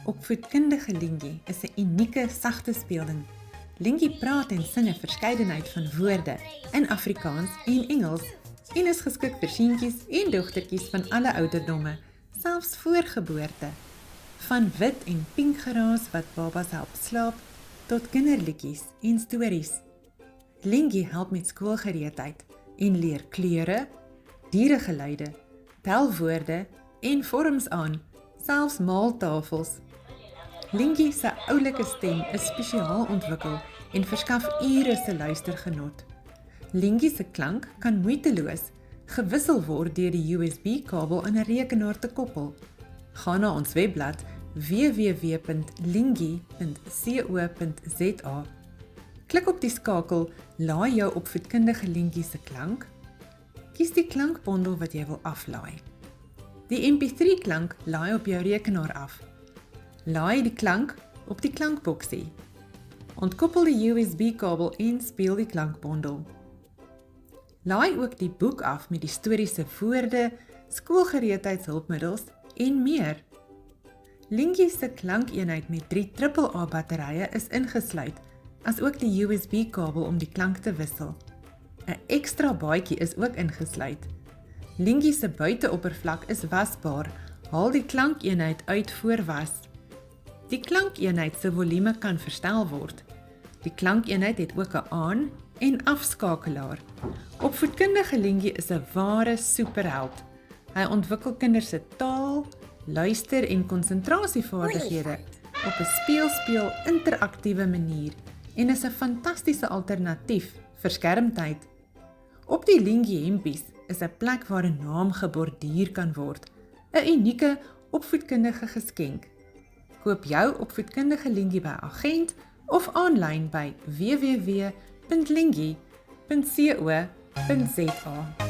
Opvoedkundige Lingie is 'n unieke, sagte speelding. Lingie praat en sing 'n verskeidenheid van woorde in Afrikaans en Engels en is geskik vir seentjies en dogtertjies van alle ouderdomme, selfs voor geboorte. Van wit en pink geraas wat babas help slaap, tot kinderliedjies en stories. Lingie help met skoolgereedheid en leer kleure, dieregeluide, telwoorde en vorms aan, selfs maaltafels. Lingie se oulike stem is spesiaal ontwikkel en verskaf ure se luistergenot. Lingie se klank kan moeiteloos gewissel word deur die USB-kabel in 'n rekenaar te koppel. Gaan na ons webblad www.lingie.co.za. Klik op die skakel Laai jou opvoedkundige Lingie se klank. Kies die klankbondel wat jy wil aflaai. Die MP3 klank laai op jou rekenaar af. Laai die klank op die klankboksie. Ontkoppel die USB-kabel en speel die klankbondel. Laai ook die boek af met die stories se woorde, skoolgereedheidshulpmiddels en meer. Lingie se klankeenheid met 3 AAA batterye is ingesluit, as ook die USB-kabel om die klank te wissel. 'n Ekstra baadjie is ook ingesluit. Lingie se buiteoppervlak is wasbaar, haal die klankeenheid uit voor was. Die klankeenheid se volume kan verstel word. Die klankeenheid het ook 'n aan- en afskakelaar. Opvoedkundige Lingie is 'n ware superheld. Hy ontwikkel kinders se taal, luister en konsentrasievaardighede op 'n speel interaktiewe manier en is 'n fantastiese alternatief vir skermtyd. Op die Lingie hempies is 'n plek waar 'n naam geborduur kan word, 'n unieke opvoedkundige geskenk. Koop jou opvoedkundige Lingie by Agent of aanlyn by www.lingie.co.za.